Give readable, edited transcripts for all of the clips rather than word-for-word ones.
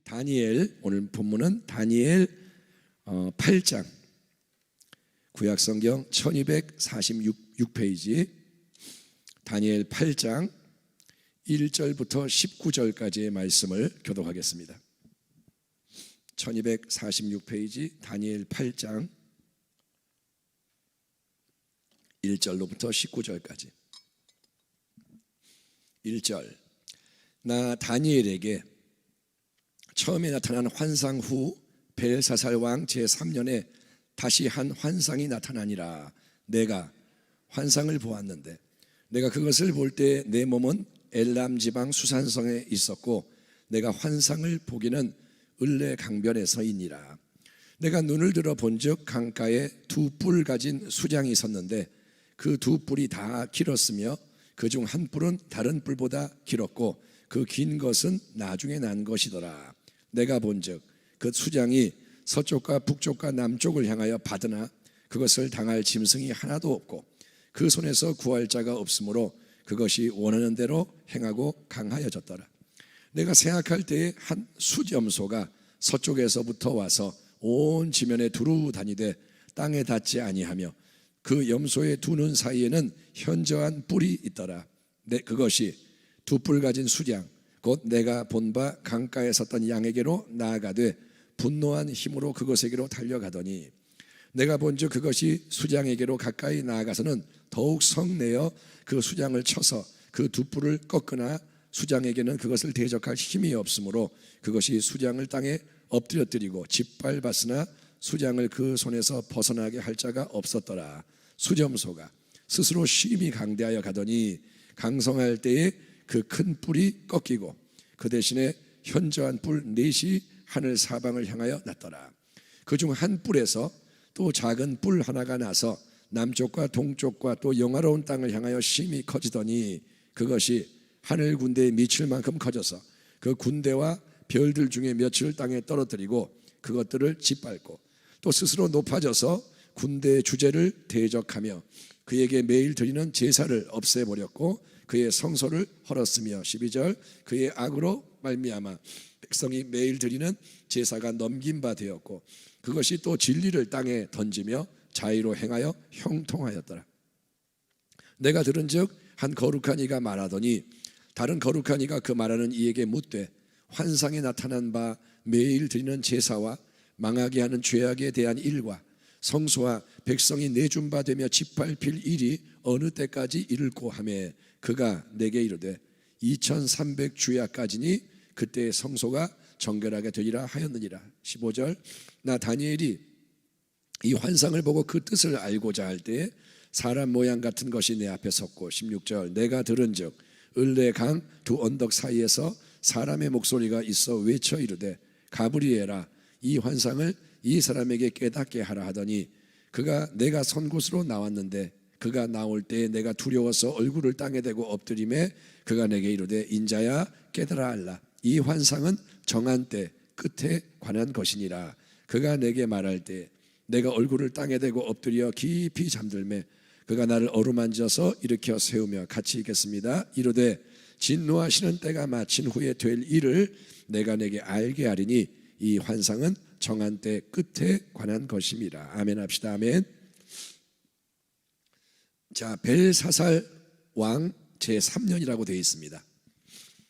다니엘, 오늘 본문은 다니엘 8장, 구약성경 1246페이지 다니엘 8장 1절부터 19절까지의 말씀을 교독하겠습니다. 1246페이지 다니엘 8장 1절로부터 19절까지. 1절. 나 다니엘에게 처음에 나타난 환상 후 벨사살 왕 제3년에 다시 한 환상이 나타나니라. 내가 환상을 보았는데 내가 그것을 볼 때 내 몸은 엘람 지방 수산성에 있었고 내가 환상을 보기는 을레 강변에서이니라. 내가 눈을 들어 본즉 강가에 두 뿔 가진 수장이 섰는데 그 두 뿔이 다 길었으며 그 중 한 뿔은 다른 뿔보다 길었고 그 긴 것은 나중에 난 것이더라. 내가 본즉 그 수장이 서쪽과 북쪽과 남쪽을 향하여 받으나 그것을 당할 짐승이 하나도 없고 그 손에서 구할 자가 없으므로 그것이 원하는 대로 행하고 강하여졌더라. 내가 생각할 때에 한 숫염소가 서쪽에서부터 와서 온 지면에 두루 다니되 땅에 닿지 아니하며 그 염소의 두 눈 사이에는 현저한 뿔이 있더라. 그것이 두 뿔 가진 수장 곧 내가 본 바 강가에 섰던 양에게로 나아가되 분노한 힘으로 그것에게로 달려가더니 내가 본즉 그것이 수장에게로 가까이 나아가서는 더욱 성내어 그 수장을 쳐서 그 두 뿔을 꺾으나 수장에게는 그것을 대적할 힘이 없으므로 그것이 수장을 땅에 엎드려뜨리고 짓밟았으나 수장을 그 손에서 벗어나게 할 자가 없었더라. 수점소가 스스로 심히 강대하여 가더니 강성할 때에 그 큰 뿔이 꺾이고 그 대신에 현저한 뿔 넷이 하늘 사방을 향하여 났더라. 그중 한 뿔에서 또 작은 뿔 하나가 나서 남쪽과 동쪽과 또 영화로운 땅을 향하여 심히 커지더니 그것이 하늘 군대에 미칠 만큼 커져서 그 군대와 별들 중에 며칠 땅에 떨어뜨리고 그것들을 짓밟고 또 스스로 높아져서 군대의 주제를 대적하며 그에게 매일 드리는 제사를 없애버렸고 그의 성소를 헐었으며 12절 그의 악으로 말미암아 백성이 매일 드리는 제사가 넘긴 바 되었고 그것이 또 진리를 땅에 던지며 자의로 행하여 형통하였더라. 내가 들은즉 한 거룩한 이가 말하더니 다른 거룩한 이가 그 말하는 이에게 묻되 환상에 나타난 바 매일 드리는 제사와 망하게 하는 죄악에 대한 일과 성소와 백성이 내준 바 되며 짓밟힐 일이 어느 때까지 이를꼬 하매 그가 내게 이르되 2300 주야까지니 그때의 성소가 정결하게 되리라 하였느니라. 15절 나 다니엘이 이 환상을 보고 그 뜻을 알고자 할 때에 사람 모양 같은 것이 내 앞에 섰고 16절 내가 들은즉 을레 강 두 언덕 사이에서 사람의 목소리가 있어 외쳐 이르되 가브리엘아 이 환상을 이 사람에게 깨닫게 하라 하더니 그가 내가 선 곳으로 나왔는데 그가 나올 때에 내가 두려워서 얼굴을 땅에 대고 엎드림에 그가 내게 이르되 인자야 깨달아 알라 이 환상은 정한 때 끝에 관한 것이니라. 그가 내게 말할 때 내가 얼굴을 땅에 대고 엎드려 깊이 잠들매 그가 나를 어루만져서 일으켜 세우며 같이 읽겠습니다. 이르되 진노하시는 때가 마친 후에 될 일을 내가 내게 알게 하리니 이 환상은 정한 때 끝에 관한 것임이라. 아멘 합시다. 아멘. 자, 벨사살 왕 제3년이라고 되어 있습니다.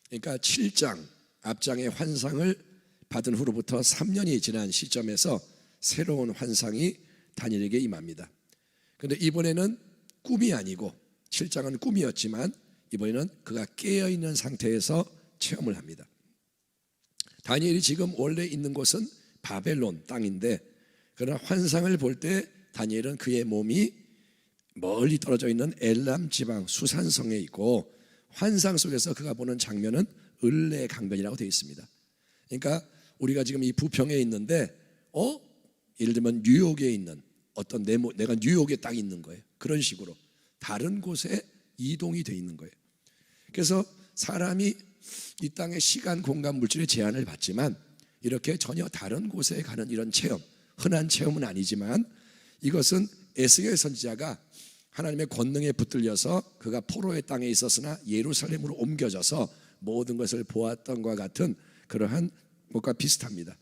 그러니까 7장 앞장의 환상을 받은 후로부터 3년이 지난 시점에서 새로운 환상이 다니엘에게 임합니다. 그런데 이번에는 꿈이 아니고 7장은 꿈이었지만 이번에는 그가 깨어있는 상태에서 체험을 합니다. 다니엘이 지금 원래 있는 곳은 바벨론 땅인데 그러나 환상을 볼 때 다니엘은 그의 몸이 멀리 떨어져 있는 엘람 지방 수산성에 있고 환상 속에서 그가 보는 장면은 을레 강변이라고 되어 있습니다. 그러니까 우리가 지금 이 부평에 있는데 예를 들면 뉴욕에 있는 어떤 내가 뉴욕에 딱 있는 거예요. 그런 식으로 다른 곳에 이동이 되어 있는 거예요. 그래서 사람이 이 땅의 시간, 공간, 물질의 제한을 받지만 이렇게 전혀 다른 곳에 가는 이런 체험, 흔한 체험은 아니지만 이것은 에스겔 선지자가 하나님의 권능에 붙들려서 그가 포로의 땅에 있었으나 예루살렘으로 옮겨져서 모든 것을 보았던 것과 같은 그러한 것과 비슷합니다.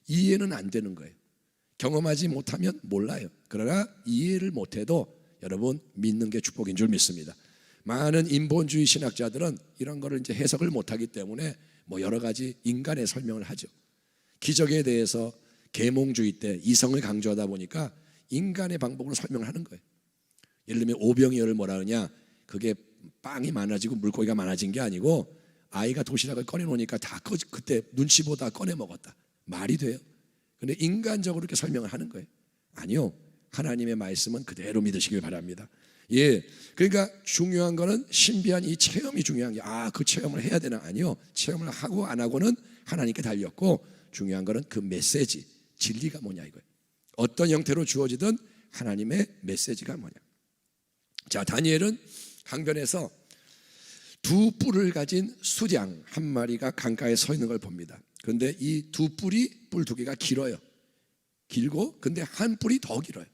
이해는 안 되는 거예요. 경험하지 못하면 몰라요. 그러나 이해를 못해도 여러분 믿는 게 축복인 줄 믿습니다. 많은 인본주의 신학자들은 이런 거를 이제 해석을 못하기 때문에 뭐 여러 가지 인간의 설명을 하죠. 기적에 대해서 계몽주의 때 이성을 강조하다 보니까 인간의 방법으로 설명을 하는 거예요. 예를 들면 오병이어를 뭐라 그러냐, 그게 빵이 많아지고 물고기가 많아진 게 아니고 아이가 도시락을 꺼내놓으니까 다 그때 눈치 보다 꺼내 먹었다. 말이 돼요? 근데 인간적으로 이렇게 설명을 하는 거예요. 아니요, 하나님의 말씀은 그대로 믿으시길 바랍니다. 예, 그러니까 중요한 거는 신비한 이 체험이 중요한 게, 그 체험을 해야 되나? 아니요, 체험을 하고 안 하고는 하나님께 달렸고, 중요한 거는 그 메시지, 진리가 뭐냐 이거예요. 어떤 형태로 주어지든 하나님의 메시지가 뭐냐. 자, 다니엘은 강변에서 두 뿔을 가진 수장 한 마리가 강가에 서 있는 걸 봅니다. 그런데 이 두 뿔이, 뿔 두 개가 길어요. 길고, 근데 한 뿔이 더 길어요.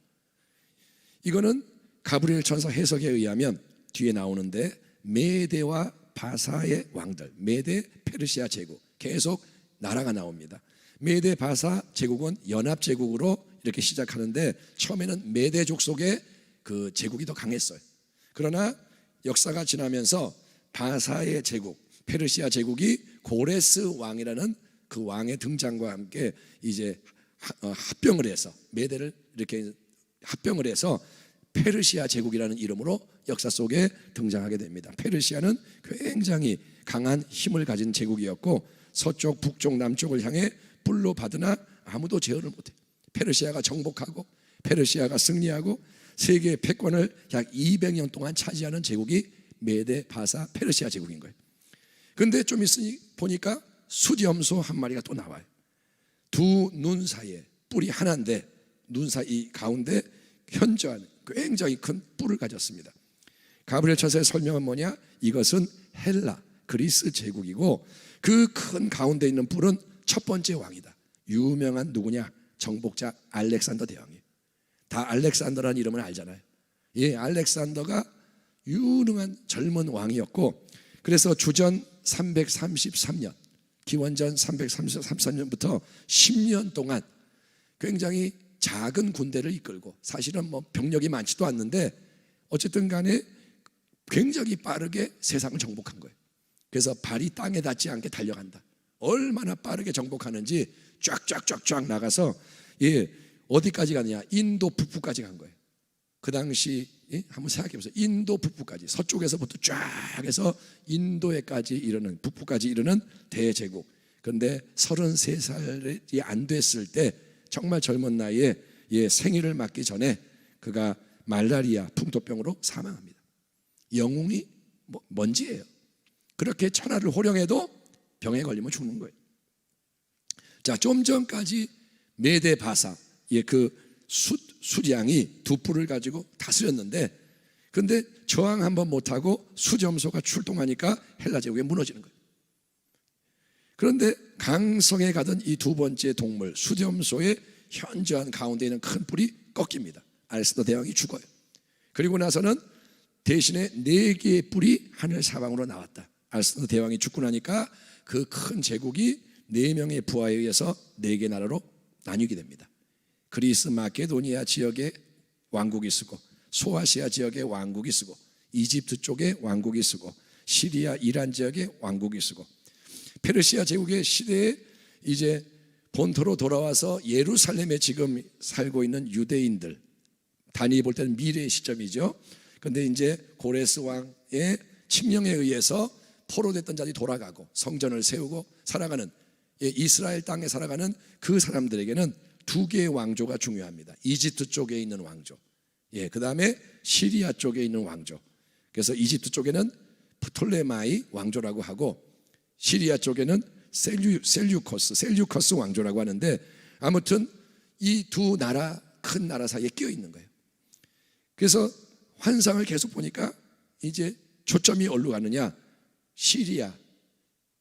이거는 가브리엘 천사 해석에 의하면 뒤에 나오는데, 메대와 바사의 왕들, 메대 페르시아 제국, 계속 나라가 나옵니다. 메대 바사 제국은 연합 제국으로 이렇게 시작하는데, 처음에는 메대 족속의 그 제국이 더 강했어요. 그러나 역사가 지나면서 바사의 제국, 페르시아 제국이 고레스 왕이라는 그 왕의 등장과 함께 이제 합병을 해서, 메대를 이렇게 합병을 해서 페르시아 제국이라는 이름으로 역사 속에 등장하게 됩니다. 페르시아는 굉장히 강한 힘을 가진 제국이었고, 서쪽, 북쪽, 남쪽을 향해 뿔로 받으나 아무도 제어를 못해. 페르시아가 정복하고 페르시아가 승리하고 세계 패권을 약 200년 동안 차지하는 제국이 메대 바사 페르시아 제국인 거예요. 그런데 좀 있으니 보니까 수염소 한 마리가 또 나와요. 두 눈 사이에 뿔이 하나인데, 눈 사이 가운데 현저한 굉장히 큰 뿔을 가졌습니다. 가브리엘 천사의 설명은 뭐냐? 이것은 헬라, 그리스 제국이고, 그 큰 가운데 있는 뿔은 첫 번째 왕이다. 유명한 누구냐? 정복자 알렉산더 대왕이에요. 다 알렉산더라는 이름을 알잖아요. 예, 알렉산더가 유능한 젊은 왕이었고, 그래서 주전 333년, 기원전 333년부터 10년 동안 굉장히 작은 군대를 이끌고, 사실은 뭐 병력이 많지도 않는데 어쨌든 간에 굉장히 빠르게 세상을 정복한 거예요. 그래서 발이 땅에 닿지 않게 달려간다. 얼마나 빠르게 정복하는지 쫙쫙쫙쫙 나가서, 예, 어디까지 가느냐? 인도 북부까지 간 거예요. 그 당시, 예? 한번 생각해 보세요. 인도 북부까지, 서쪽에서부터 쫙 해서 인도에까지 이르는, 북부까지 이르는 대제국. 그런데 33살이 안 됐을 때, 정말 젊은 나이에, 예, 생일을 맞기 전에 그가 말라리아 풍토병으로 사망합니다. 영웅이 먼지예요. 그렇게 천하를 호령해도 병에 걸리면 죽는 거예요. 자, 좀 전까지 메대 바사, 예, 그 수장이 두 뿔을 가지고 다스렸는데, 근데 저항 한번 못하고 수점소가 출동하니까 헬라 제국이 무너지는 거예요. 그런데 강성에 가던 이 두 번째 동물 수점소의 현저한 가운데 있는 큰 뿔이 꺾입니다. 알렉산더 대왕이 죽어요. 그리고 나서는 대신에 4개의 뿔이 하늘 사방으로 나왔다. 알렉산더 대왕이 죽고 나니까 그 큰 제국이 4명의 부하에 의해서 4개 나라로 나뉘게 됩니다. 그리스 마케도니아 지역에 왕국이 쓰고, 소아시아 지역에 왕국이 쓰고, 이집트 쪽에 왕국이 쓰고, 시리아 이란 지역에 왕국이 쓰고, 페르시아 제국의 시대에 이제 본토로 돌아와서 예루살렘에 지금 살고 있는 유대인들, 다니엘이 볼 때는 미래의 시점이죠. 그런데 이제 고레스 왕의 칙령에 의해서 포로됐던 자들이 돌아가고 성전을 세우고 살아가는, 이스라엘 땅에 살아가는 그 사람들에게는 2개의 왕조가 중요합니다. 이집트 쪽에 있는 왕조, 그 다음에 시리아 쪽에 있는 왕조. 그래서 이집트 쪽에는 프톨레마이 왕조라고 하고, 시리아 쪽에는 셀류커스 왕조라고 하는데, 아무튼 이 두 나라, 큰 나라 사이에 끼어 있는 거예요. 그래서 환상을 계속 보니까 이제 초점이 어디로 가느냐? 시리아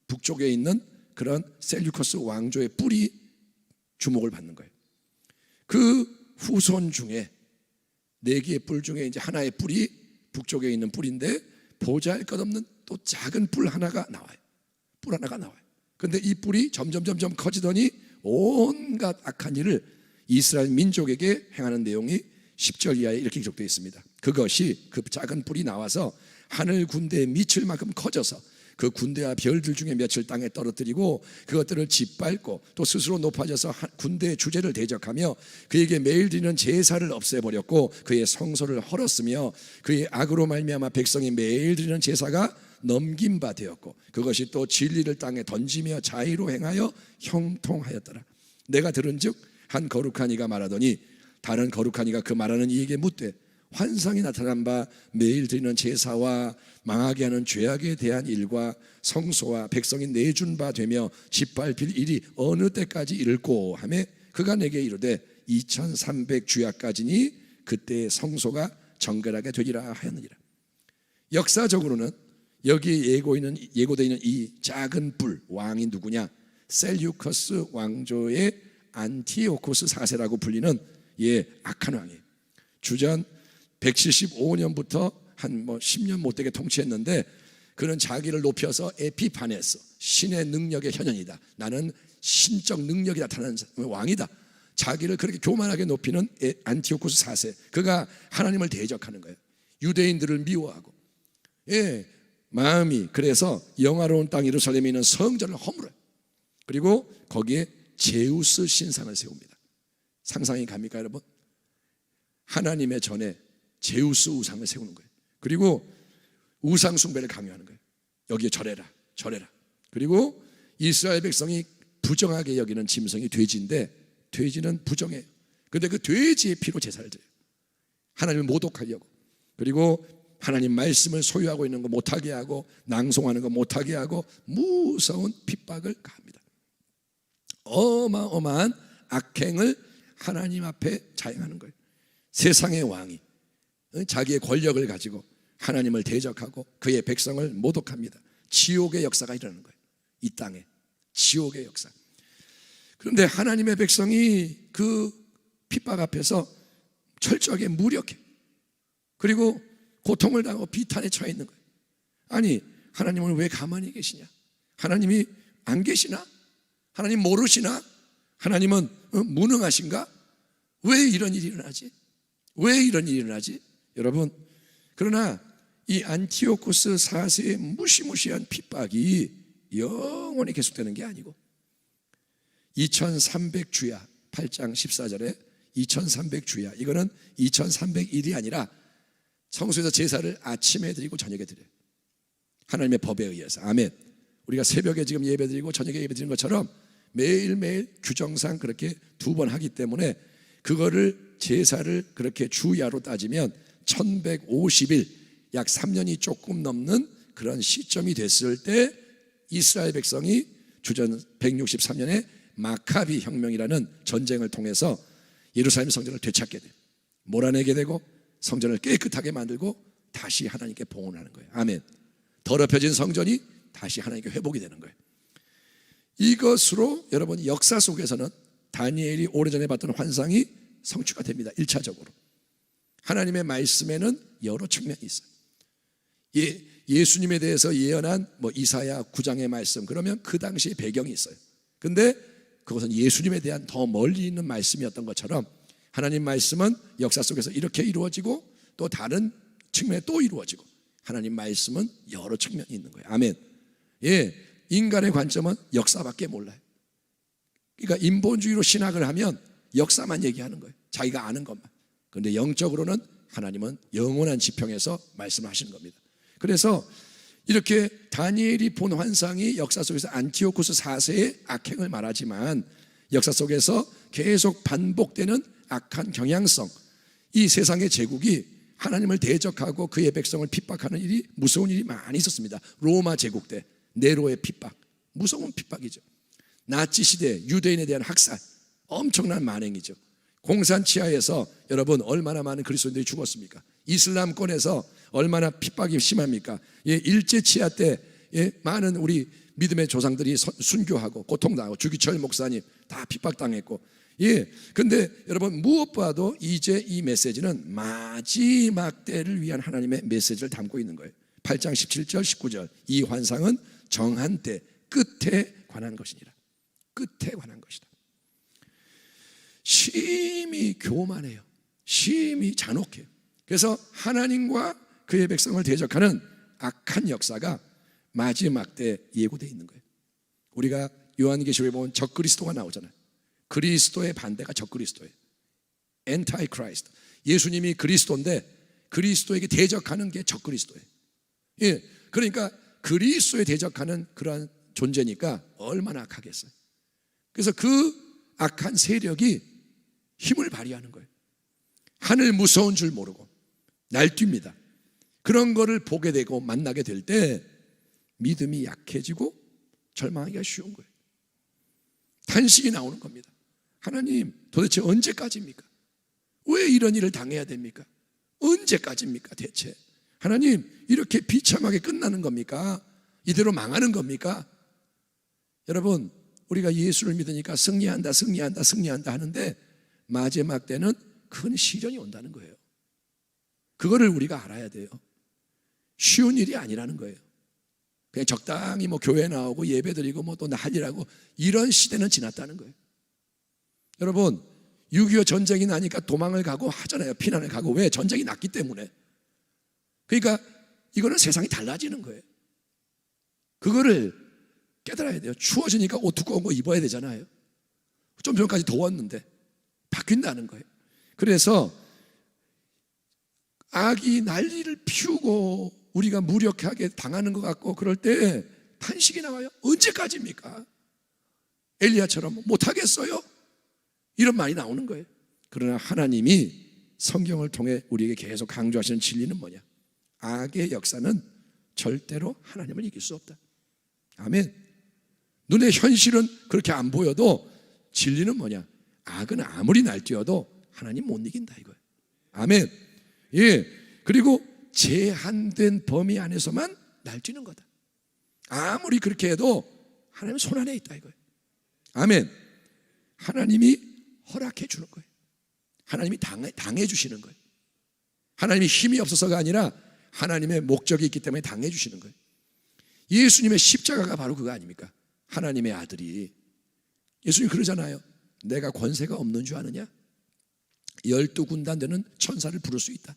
북쪽에 있는 그런 셀류커스 왕조의 뿔이 주목을 받는 거예요. 그 후손 중에 4개의 뿔 중에 이제 하나의 뿔이 북쪽에 있는 뿔인데, 보잘것없는 또 작은 뿔 하나가 나와요. 뿔 하나가 나와요. 그런데 이 뿔이 점점 커지더니 온갖 악한 일을 이스라엘 민족에게 행하는 내용이 10절 이하에 이렇게 기록되어 있습니다. 그것이 그 작은 뿔이 나와서 하늘 군대에 미칠 만큼 커져서 그 군대와 별들 중에 몇을 땅에 떨어뜨리고 그것들을 짓밟고 또 스스로 높아져서 군대의 주제를 대적하며 그에게 매일 드리는 제사를 없애버렸고 그의 성소를 헐었으며 그의 악으로 말미암아 백성이 매일 드리는 제사가 넘긴 바 되었고 그것이 또 진리를 땅에 던지며 자의로 행하여 형통하였더라. 내가 들은즉 한 거룩한 이가 말하더니 다른 거룩한 이가 그 말하는 이에게 묻되 환상이 나타난 바 매일 드리는 제사와 망하게 하는 죄악에 대한 일과 성소와 백성이 내준 바 되며 짓밟힐 일이 어느 때까지 이를꼬 하매 그가 내게 이르되 2300주야까지니 그때의 성소가 정결하게 되리라 하였느니라. 역사적으로는 여기에 예고되어 있는 이 작은 뿔 왕이 누구냐? 셀유커스 왕조의 안티오코스 4세라고 불리는 악한 왕이에요. 주전 175년부터 한 10년 못되게 통치했는데 그는 자기를 높여서 에피파네스, 신의 능력의 현현이다, 나는 신적 능력이 나타나는 왕이다, 자기를 그렇게 교만하게 높이는 안티오코스 4세, 그가 하나님을 대적하는 거예요. 유대인들을 미워하고 마음이 그래서 영화로운 땅 예루살렘에 있는 성전을 허물어요. 그리고 거기에 제우스 신상을 세웁니다. 상상이 갑니까 여러분? 하나님의 전에 제우스 우상을 세우는 거예요. 그리고 우상 숭배를 강요하는 거예요. 여기에 절해라. 그리고 이스라엘 백성이 부정하게 여기는 짐승이 돼지인데 돼지는 부정해요. 그런데 그 돼지의 피로 제사를 드려요. 하나님을 모독하려고. 그리고 하나님 말씀을 소유하고 있는 거 못하게 하고 낭송하는 거 못하게 하고 무서운 핍박을 가합니다. 어마어마한 악행을 하나님 앞에 자행하는 거예요. 세상의 왕이 자기의 권력을 가지고 하나님을 대적하고 그의 백성을 모독합니다. 지옥의 역사가 일어나는 거예요. 이 땅에 지옥의 역사. 그런데 하나님의 백성이 그 핍박 앞에서 철저하게 무력해. 그리고 고통을 당하고 비탄에 처해 있는 거예요. 아니, 하나님은 왜 가만히 계시냐? 하나님이 안 계시나? 하나님 모르시나? 하나님은 무능하신가? 왜 이런 일이 일어나지? 왜 이런 일이 일어나지? 여러분, 그러나 이 안티오코스 4세의 무시무시한 핍박이 영원히 계속되는 게 아니고 2300주야 8장 14절에 2300주야, 이거는 2300일이 아니라 성소에서 제사를 아침에 드리고 저녁에 드려요. 하나님의 법에 의해서. 아멘. 우리가 새벽에 지금 예배 드리고 저녁에 예배 드리는 것처럼 매일매일 규정상 그렇게 2번 하기 때문에 그거를 제사를 그렇게 주야로 따지면 1150일, 약 3년이 조금 넘는 그런 시점이 됐을 때 이스라엘 백성이 주전 163년에 마카비 혁명이라는 전쟁을 통해서 예루살렘 성전을 되찾게 돼요. 몰아내게 되고 성전을 깨끗하게 만들고 다시 하나님께 봉헌하는 거예요. 아멘. 더럽혀진 성전이 다시 하나님께 회복이 되는 거예요. 이것으로 여러분 역사 속에서는 다니엘이 오래전에 봤던 환상이 성취가 됩니다. 1차적으로 하나님의 말씀에는 여러 측면이 있어요. 예수님에 대해서 예언한 이사야 9장의 말씀, 그러면 그 당시에 배경이 있어요. 근데 그것은 예수님에 대한 더 멀리 있는 말씀이었던 것처럼 하나님 말씀은 역사 속에서 이렇게 이루어지고 또 다른 측면에 또 이루어지고 하나님 말씀은 여러 측면이 있는 거예요. 아멘. 인간의 관점은 역사밖에 몰라요. 그러니까 인본주의로 신학을 하면 역사만 얘기하는 거예요. 자기가 아는 것만. 그런데 영적으로는 하나님은 영원한 지평에서 말씀하시는 겁니다. 그래서 이렇게 다니엘이 본 환상이 역사 속에서 안티오코스 4세의 악행을 말하지만 역사 속에서 계속 반복되는 악한 경향성, 이 세상의 제국이 하나님을 대적하고 그의 백성을 핍박하는 일이, 무서운 일이 많이 있었습니다. 로마 제국 때 네로의 핍박, 무서운 핍박이죠. 나치 시대 유대인에 대한 학살, 엄청난 만행이죠. 공산 치하에서 여러분 얼마나 많은 그리스도인들이 죽었습니까? 이슬람권에서 얼마나 핍박이 심합니까? 일제 치하 때 많은 우리 믿음의 조상들이 순교하고 고통당하고, 주기철 목사님 다 핍박당했고. 근데 여러분 무엇보다도 이제 이 메시지는 마지막 때를 위한 하나님의 메시지를 담고 있는 거예요. 8장 17절 19절, 이 환상은 정한 때 끝에 관한 것이니라. 끝에 관한 것이다. 심히 교만해요. 심히 잔혹해요. 그래서 하나님과 그의 백성을 대적하는 악한 역사가 마지막 때 예고되어 있는 거예요. 우리가 요한계시록에 보면 적그리스도가 나오잖아요. 그리스도의 반대가 적그리스도예요. 엔타이 크라이스트. 예수님이 그리스도인데 그리스도에게 대적하는 게 적그리스도예요. 예, 그러니까 그리스도에 대적하는 그러한 존재니까 얼마나 악하겠어요. 그래서 그 악한 세력이 힘을 발휘하는 거예요. 하늘 무서운 줄 모르고 날뜁니다. 그런 거를 보게 되고 만나게 될 때 믿음이 약해지고 절망하기가 쉬운 거예요. 탄식이 나오는 겁니다. 하나님, 도대체 언제까지입니까? 왜 이런 일을 당해야 됩니까? 언제까지입니까 대체? 하나님, 이렇게 비참하게 끝나는 겁니까? 이대로 망하는 겁니까? 여러분, 우리가 예수를 믿으니까 승리한다 하는데 마지막 때는 큰 시련이 온다는 거예요. 그거를 우리가 알아야 돼요. 쉬운 일이 아니라는 거예요. 그냥 적당히 교회 나오고 예배 드리고 또 난리라고 이런 시대는 지났다는 거예요. 여러분, 6.25 전쟁이 나니까 도망을 가고 하잖아요. 피난을 가고. 왜? 전쟁이 났기 때문에. 그러니까 이거는 세상이 달라지는 거예요. 그거를 깨달아야 돼요. 추워지니까 옷 두꺼운 거 입어야 되잖아요. 좀 전까지 더웠는데 바뀐다는 거예요. 그래서 악이 난리를 피우고 우리가 무력하게 당하는 것 같고 그럴 때 탄식이 나와요. 언제까지입니까? 엘리야처럼 못하겠어요? 이런 말이 나오는 거예요. 그러나 하나님이 성경을 통해 우리에게 계속 강조하시는 진리는 뭐냐? 악의 역사는 절대로 하나님을 이길 수 없다. 아멘. 눈의 현실은 그렇게 안 보여도 진리는 뭐냐? 악은 아무리 날뛰어도 하나님 못 이긴다 이거예요. 아멘. 예. 그리고 제한된 범위 안에서만 날뛰는 거다. 아무리 그렇게 해도 하나님 손 안에 있다 이거예요. 아멘. 하나님이 허락해 주는 거예요. 하나님이 당해 주시는 거예요. 하나님이 힘이 없어서가 아니라 하나님의 목적이 있기 때문에 당해 주시는 거예요. 예수님의 십자가가 바로 그거 아닙니까? 하나님의 아들이. 예수님 그러잖아요. 내가 권세가 없는 줄 아느냐? 12군단 되는 천사를 부를 수 있다.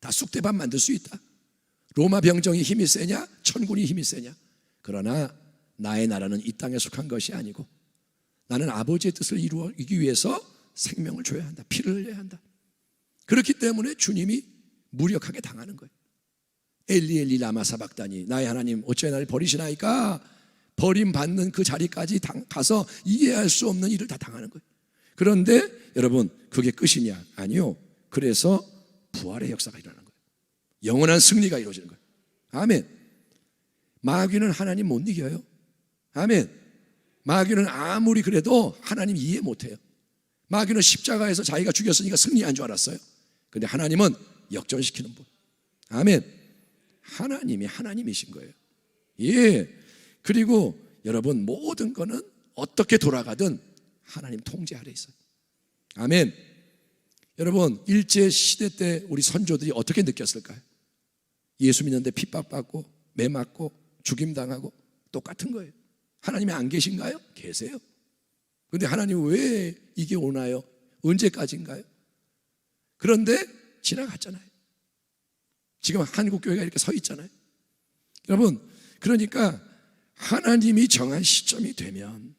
다 쑥대밭 만들 수 있다. 로마 병정이 힘이 세냐? 천군이 힘이 세냐? 그러나 나의 나라는 이 땅에 속한 것이 아니고 나는 아버지의 뜻을 이루기 위해서 생명을 줘야 한다. 피를 흘려야 한다. 그렇기 때문에 주님이 무력하게 당하는 거예요. 엘리 엘리 라마 사박다니, 나의 하나님 어찌 나를 버리시나이까? 버림받는 그 자리까지 가서 이해할 수 없는 일을 다 당하는 거예요. 그런데 여러분, 그게 끝이냐? 아니요. 그래서 부활의 역사가 일어나는 거예요. 영원한 승리가 이루어지는 거예요. 아멘. 마귀는 하나님 못 이겨요. 아멘. 마귀는 아무리 그래도 하나님 이해 못해요. 마귀는 십자가에서 자기가 죽였으니까 승리한 줄 알았어요. 그런데 하나님은 역전시키는 분. 아멘. 하나님이 하나님이신 거예요. 예. 그리고 여러분, 모든 거는 어떻게 돌아가든 하나님 통제 아래 있어요. 아멘. 여러분, 일제 시대 때 우리 선조들이 어떻게 느꼈을까요? 예수 믿는데 핍박받고 매 맞고 죽임당하고 똑같은 거예요. 하나님이 안 계신가요? 계세요. 그런데 하나님 왜 이게 오나요? 언제까지인가요? 그런데 지나갔잖아요. 지금 한국교회가 이렇게 서 있잖아요. 여러분, 그러니까 하나님이 정한 시점이 되면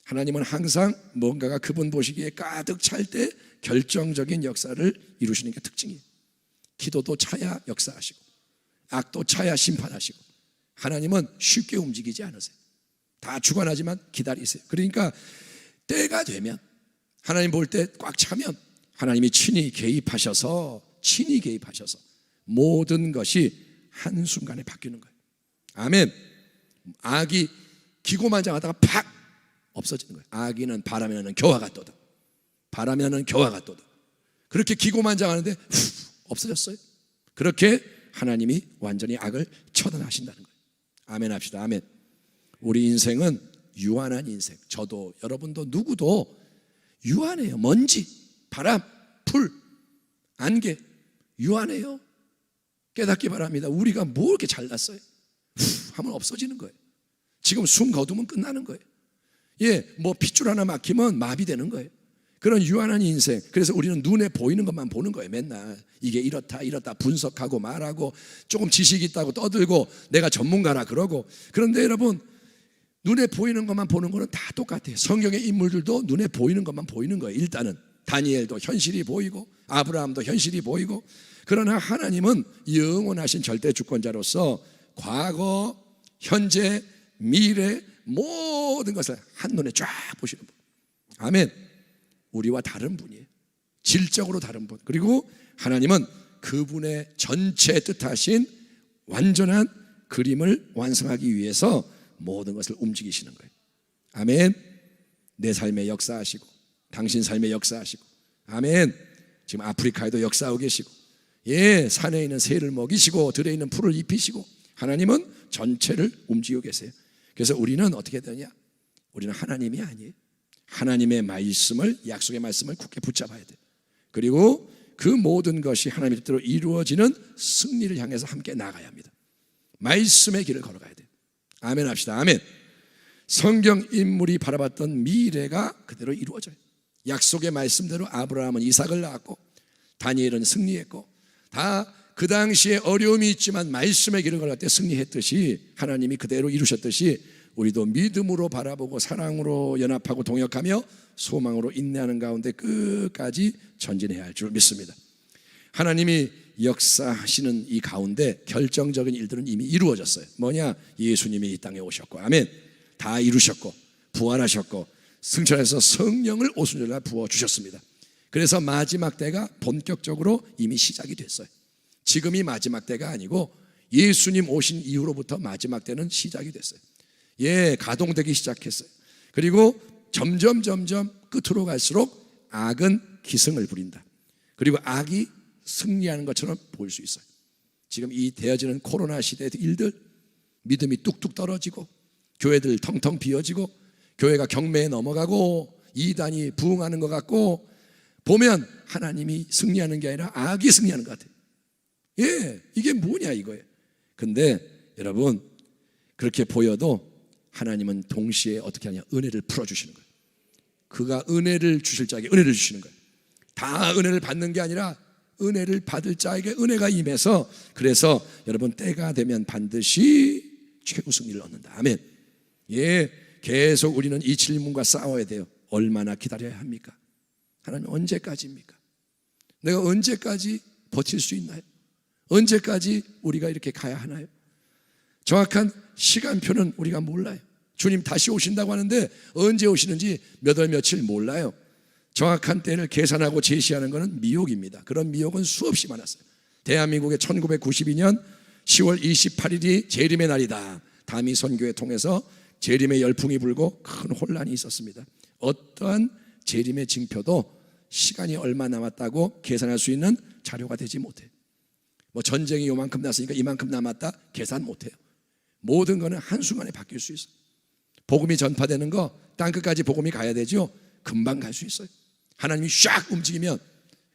하나님은 항상 뭔가가 그분 보시기에 가득 찰 때 결정적인 역사를 이루시는 게 특징이에요. 기도도 차야 역사하시고 악도 차야 심판하시고 하나님은 쉽게 움직이지 않으세요. 다 주관하지만 기다리세요. 그러니까 때가 되면 하나님 볼 때 꽉 차면 하나님이 친히 개입하셔서 모든 것이 한순간에 바뀌는 거예요. 아멘. 악이 기고만장하다가 팍 없어지는 거예요. 악인은 바람에 나는 겨와 같도다. 바람에 나는 겨와 같도다. 그렇게 기고만장하는데 없어졌어요. 그렇게 하나님이 완전히 악을 처단하신다는 거예요. 아멘 합시다. 아멘. 우리 인생은 유한한 인생. 저도 여러분도 누구도 유한해요. 먼지, 바람, 풀, 안개 유한해요. 깨닫기 바랍니다. 우리가 뭐 이렇게 잘났어요? 하면 없어지는 거예요. 지금 숨 거두면 끝나는 거예요. 뭐 핏줄 하나 막히면 마비되는 거예요. 그런 유한한 인생. 그래서 우리는 눈에 보이는 것만 보는 거예요. 맨날 이게 이렇다 분석하고 말하고 조금 지식이 있다고 떠들고 내가 전문가라 그러고. 그런데 여러분, 눈에 보이는 것만 보는 거는 다 똑같아요. 성경의 인물들도 눈에 보이는 것만 보이는 거예요. 일단은 다니엘도 현실이 보이고 아브라함도 현실이 보이고. 그러나 하나님은 영원하신 절대 주권자로서 과거, 현재, 미래 모든 것을 한눈에 쫙 보시는 분. 아멘. 우리와 다른 분이에요. 질적으로 다른 분. 그리고 하나님은 그분의 전체 뜻하신 완전한 그림을 완성하기 위해서 모든 것을 움직이시는 거예요. 아멘. 내 삶에 역사하시고 당신 삶에 역사하시고. 아멘. 지금 아프리카에도 역사하고 계시고, 산에 있는 새를 먹이시고 들에 있는 풀을 입히시고, 하나님은 전체를 움직이고 계세요. 그래서 우리는 어떻게 되냐? 우리는 하나님이 아니에요. 하나님의 말씀을, 약속의 말씀을 굳게 붙잡아야 돼요. 그리고 그 모든 것이 하나님의 뜻대로 이루어지는 승리를 향해서 함께 나가야 합니다. 말씀의 길을 걸어가야 돼요. 아멘 합시다. 아멘. 성경 인물이 바라봤던 미래가 그대로 이루어져요. 약속의 말씀대로 아브라함은 이삭을 낳았고 다니엘은 승리했고, 다 그 당시에 어려움이 있지만 말씀의 길을 걸을 때 승리했듯이 하나님이 그대로 이루셨듯이 우리도 믿음으로 바라보고 사랑으로 연합하고 동역하며 소망으로 인내하는 가운데 끝까지 전진해야 할 줄 믿습니다. 하나님이 역사하시는 이 가운데 결정적인 일들은 이미 이루어졌어요. 뭐냐? 예수님이 이 땅에 오셨고, 아멘, 다 이루셨고 부활하셨고 승천해서 성령을 오순절날 부어주셨습니다. 그래서 마지막 때가 본격적으로 이미 시작이 됐어요. 지금이 마지막 때가 아니고 예수님 오신 이후로부터 마지막 때는 시작이 됐어요. 가동되기 시작했어요. 그리고 점점 끝으로 갈수록 악은 기승을 부린다. 그리고 악이 승리하는 것처럼 보일 수 있어요. 지금 이 되어지는 코로나 시대의 일들, 믿음이 뚝뚝 떨어지고 교회들 텅텅 비어지고 교회가 경매에 넘어가고 이단이 부흥하는 것 같고, 보면 하나님이 승리하는 게 아니라 악이 승리하는 것 같아요. 이게 뭐냐 이거예요. 근데 여러분, 그렇게 보여도 하나님은 동시에 어떻게 하냐? 은혜를 풀어주시는 거예요. 그가 은혜를 주실 자에게 은혜를 주시는 거예요. 다 은혜를 받는 게 아니라 은혜를 받을 자에게 은혜가 임해서, 그래서 여러분 때가 되면 반드시 최후 승리를 얻는다. 아멘. 계속 우리는 이 질문과 싸워야 돼요. 얼마나 기다려야 합니까? 하나님 언제까지입니까? 내가 언제까지 버틸 수 있나요? 언제까지 우리가 이렇게 가야 하나요? 정확한 시간표는 우리가 몰라요. 주님 다시 오신다고 하는데 언제 오시는지 몇 월 며칠 몰라요. 정확한 때를 계산하고 제시하는 것은 미혹입니다. 그런 미혹은 수없이 많았어요. 대한민국의 1992년 10월 28일이 재림의 날이다. 담이 선교회 통해서 재림의 열풍이 불고 큰 혼란이 있었습니다. 어떠한 재림의 징표도 시간이 얼마 남았다고 계산할 수 있는 자료가 되지 못해요. 뭐 전쟁이 요만큼 났으니까 이만큼 남았다 계산 못해요. 모든 것은 한순간에 바뀔 수 있어요. 복음이 전파되는 거 땅끝까지 복음이 가야 되죠. 금방 갈 수 있어요. 하나님이 샥 움직이면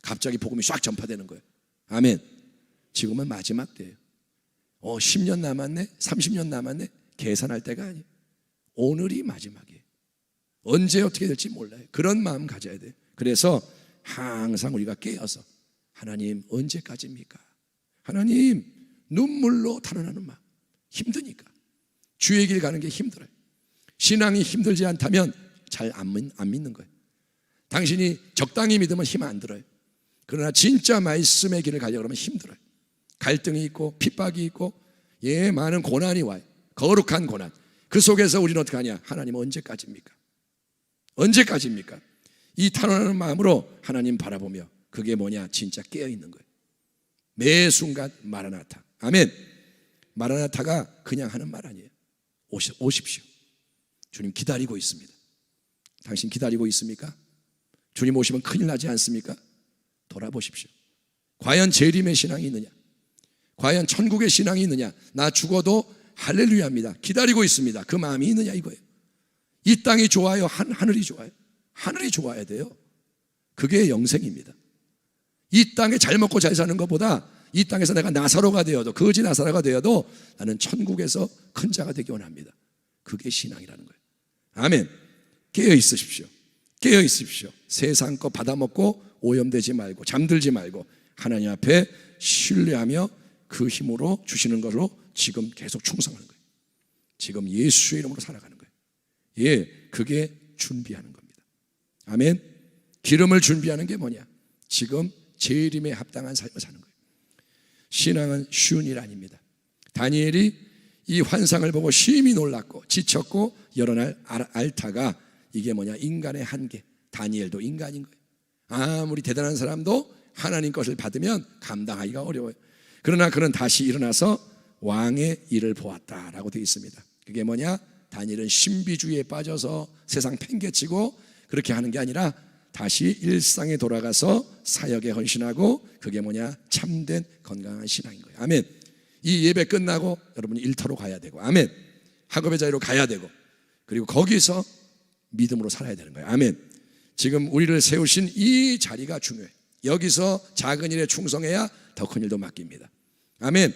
갑자기 복음이 샥 전파되는 거예요. 아멘. 지금은 마지막 때예요. 10년 남았네, 30년 남았네, 계산할 때가 아니에요. 오늘이 마지막이에요. 언제 어떻게 될지 몰라요. 그런 마음 가져야 돼요. 그래서 항상 우리가 깨어서 하나님 언제까지입니까? 하나님, 눈물로 탄원하는 마음. 힘드니까 주의 길 가는 게 힘들어요. 신앙이 힘들지 않다면 잘 안 믿는 거예요. 당신이 적당히 믿으면 힘 안 들어요. 그러나 진짜 말씀의 길을 가려고 하면 힘들어요. 갈등이 있고 핍박이 있고 많은 고난이 와요. 거룩한 고난. 그 속에서 우리는 어떻게 하냐? 하나님 언제까지입니까? 언제까지입니까? 이 탄원하는 마음으로 하나님 바라보며, 그게 뭐냐? 진짜 깨어있는 거예요. 매 순간 마라나타. 아멘. 마라나타가 그냥 하는 말 아니에요. 오십시오. 주님 기다리고 있습니다. 당신 기다리고 있습니까? 주님 오시면 큰일 나지 않습니까? 돌아보십시오. 과연 재림의 신앙이 있느냐? 과연 천국의 신앙이 있느냐? 나 죽어도 할렐루야입니다, 기다리고 있습니다, 그 마음이 있느냐 이거예요. 이 땅이 좋아요? 하늘이 좋아요? 하늘이 좋아야 돼요. 그게 영생입니다. 이 땅에 잘 먹고 잘 사는 것보다 이 땅에서 내가 나사로가 되어도, 거지 나사로가 되어도 나는 천국에서 큰 자가 되기 원합니다. 그게 신앙이라는 거예요. 아멘. 깨어 있으십시오. 깨어 있으십시오. 세상 거 받아먹고 오염되지 말고 잠들지 말고 하나님 앞에 신뢰하며 그 힘으로 주시는 것으로 지금 계속 충성하는 거예요. 지금 예수의 이름으로 살아가는 거예요. 예, 그게 준비하는 겁니다. 아멘. 기름을 준비하는 게 뭐냐? 지금 재림에 합당한 삶을 사는 거예요. 신앙은 쉬운 일 아닙니다. 다니엘이 이 환상을 보고 심히 놀랐고 지쳤고 여러 날 앓다가 이게 뭐냐? 인간의 한계. 다니엘도 인간인 거예요. 아무리 대단한 사람도 하나님 것을 받으면 감당하기가 어려워요. 그러나 그는 다시 일어나서 왕의 일을 보았다라고 되어 있습니다. 그게 뭐냐? 다니엘은 신비주의에 빠져서 세상 팽개치고 그렇게 하는 게 아니라 다시 일상에 돌아가서 사역에 헌신하고 그게 뭐냐? 참된 건강한 신앙인 거예요. 아멘. 이 예배 끝나고 여러분이 일터로 가야 되고 아멘. 학업의 자리로 가야 되고 그리고 거기서 믿음으로 살아야 되는 거예요. 아멘. 지금 우리를 세우신 이 자리가 중요해요. 여기서 작은 일에 충성해야 더 큰 일도 맡깁니다. 아멘.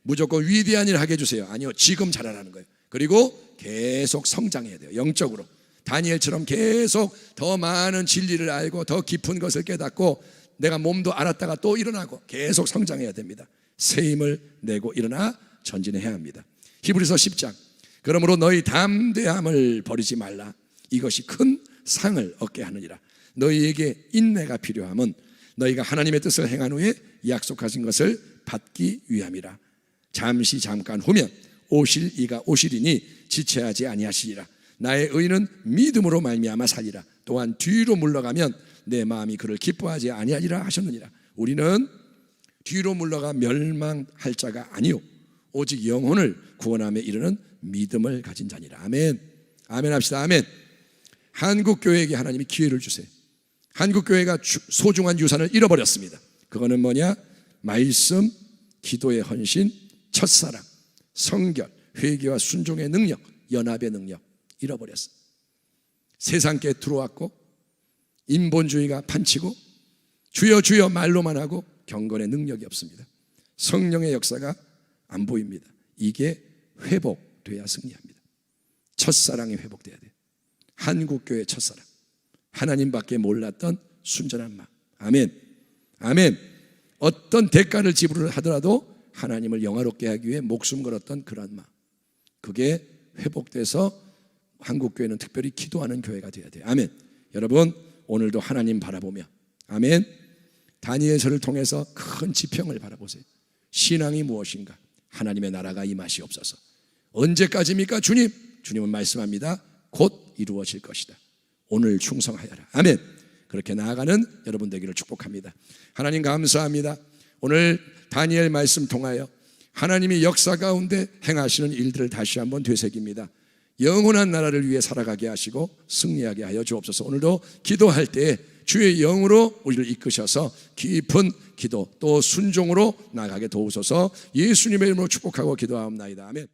무조건 위대한 일을 하게 해주세요. 아니요, 지금 잘하라는 거예요. 그리고 계속 성장해야 돼요. 영적으로 다니엘처럼 계속 더 많은 진리를 알고 더 깊은 것을 깨닫고 내가 몸도 알았다가 또 일어나고 계속 성장해야 됩니다. 새 힘을 내고 일어나 전진해야 합니다. 히브리서 10장 그러므로 너희 담대함을 버리지 말라. 이것이 큰 상을 얻게 하느니라. 너희에게 인내가 필요함은 너희가 하나님의 뜻을 행한 후에 약속하신 것을 받기 위함이라. 잠깐 후면 오실 이가 오시리니 지체하지 아니하시리라. 나의 의는 믿음으로 말미암아 살리라. 또한 뒤로 물러가면 내 마음이 그를 기뻐하지 아니하리라 하셨느니라. 우리는 뒤로 물러가 멸망할 자가 아니요 오직 영혼을 구원함에 이르는 믿음을 가진 자니라. 아멘. 아멘 합시다. 아멘. 한국교회에게 하나님이 기회를 주세요. 한국교회가 소중한 유산을 잃어버렸습니다. 그거는 뭐냐? 말씀, 기도의 헌신, 첫사랑, 성결, 회개와 순종의 능력, 연합의 능력 잃어버렸어요. 세상께 들어왔고 인본주의가 판치고 주여 주여 말로만 하고 경건의 능력이 없습니다. 성령의 역사가 안 보입니다. 이게 회복돼야 승리합니다. 첫사랑이 회복돼야 돼요. 한국교회 첫사랑, 하나님밖에 몰랐던 순전한 마음. 아멘. 아멘. 어떤 대가를 지불하더라도 하나님을 영화롭게 하기 위해 목숨 걸었던 그런 마음, 그게 회복돼서 한국교회는 특별히 기도하는 교회가 되어야 돼요. 아멘. 여러분 오늘도 하나님 바라보며 아멘. 다니엘서를 통해서 큰 지평을 바라보세요. 신앙이 무엇인가? 하나님의 나라가 임하시옵소서. 언제까지입니까? 주님? 주님은 말씀합니다. 곧 이루어질 것이다. 오늘 충성하여라. 아멘. 그렇게 나아가는 여러분 되기를 축복합니다. 하나님 감사합니다. 오늘 다니엘 말씀 통하여 하나님이 역사 가운데 행하시는 일들을 다시 한번 되새깁니다. 영원한 나라를 위해 살아가게 하시고 승리하게 하여 주옵소서. 오늘도 기도할 때 주의 영으로 우리를 이끄셔서 깊은 기도 또 순종으로 나아가게 도우소서. 예수님의 이름으로 축복하고 기도하옵나이다. 아멘.